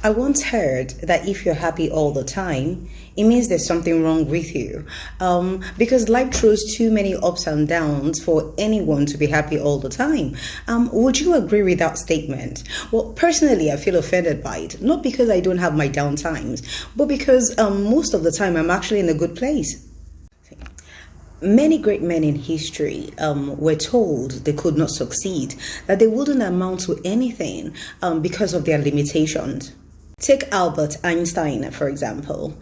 I once heard that if you're happy all the time, it means there's something wrong with you. Because life throws too many ups and downs for anyone to be happy all the time. Would you agree with that statement? Well, personally, I feel offended by it. Not because I don't have my down times, but because most of the time I'm actually in a good place. Many great men in history were told they could not succeed, that they wouldn't amount to anything because of their limitations. Take Albert Einstein, for example.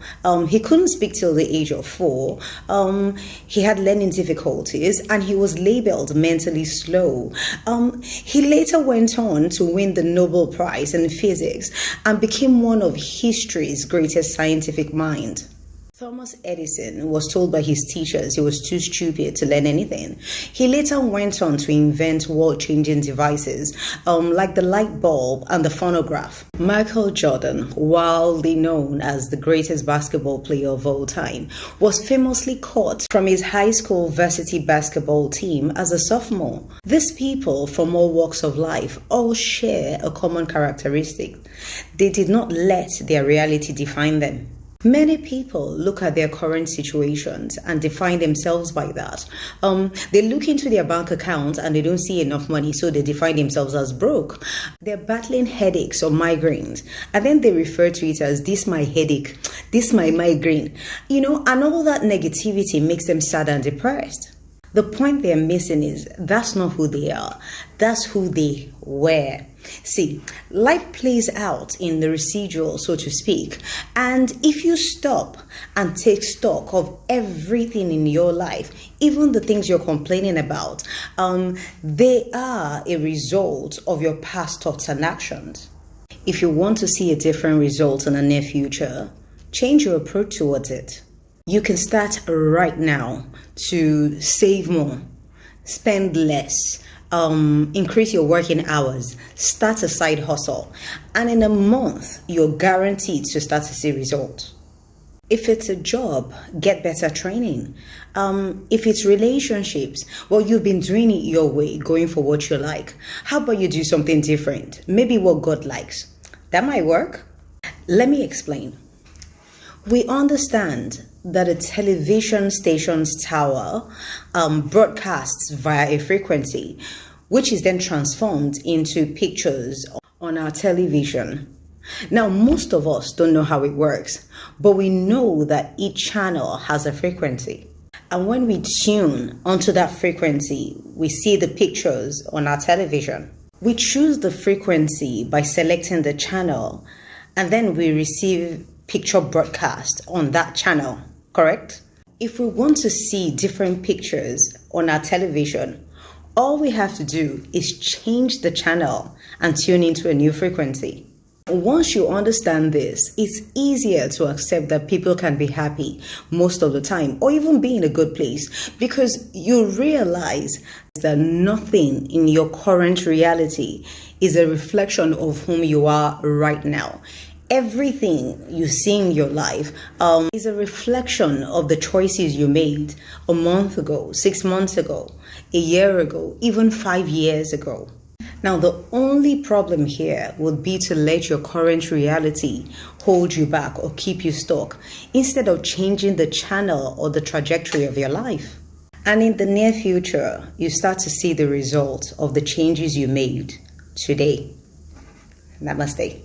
He couldn't speak till the age of 4. He had learning difficulties and he was labeled mentally slow. He later went on to win the Nobel Prize in physics and became one of history's greatest scientific minds. Thomas Edison was told by his teachers he was too stupid to learn anything. He later went on to invent world-changing devices like the light bulb and the phonograph. Michael Jordan, widely known as the greatest basketball player of all time, was famously cut from his high school varsity basketball team as a sophomore. These people from all walks of life all share a common characteristic. They did not let their reality define them. Many people look at their current situations and define themselves by that. They look into their bank account and they don't see enough money, so they define themselves as broke. They're battling headaches or migraines, and then they refer to it as this my headache, this my migraine, and all that negativity makes them sad and depressed. The point they're missing is that's not who they are. That's who they were. See, life plays out in the residual, so to speak. And if you stop and take stock of everything in your life, even the things you're complaining about, they are a result of your past thoughts and actions. If you want to see a different result in the near future, change your approach towards it. You can start right now to save more, spend less, increase your working hours, start a side hustle, and in a month, you're guaranteed to start to see results. If it's a job, get better training. If it's relationships, well, you've been doing it your way, going for what you like. How about you do something different? Maybe what God likes. That might work. Let me explain. We understand that a television station's tower broadcasts via a frequency, which is then transformed into pictures on our television. Now, most of us don't know how it works, but we know that each channel has a frequency. And when we tune onto that frequency, we see the pictures on our television. We choose the frequency by selecting the channel, and then we receive picture broadcast on that channel, correct? If we want to see different pictures on our television, all we have to do is change the channel and tune into a new frequency. Once you understand this, it's easier to accept that people can be happy most of the time or even be in a good place, because you realize that nothing in your current reality is a reflection of whom you are right now. Everything you see in your life is a reflection of the choices you made a month ago, 6 months ago, a year ago, even 5 years ago. Now, the only problem here would be to let your current reality hold you back or keep you stuck instead of changing the channel or the trajectory of your life. And in the near future, you start to see the result of the changes you made today. Namaste.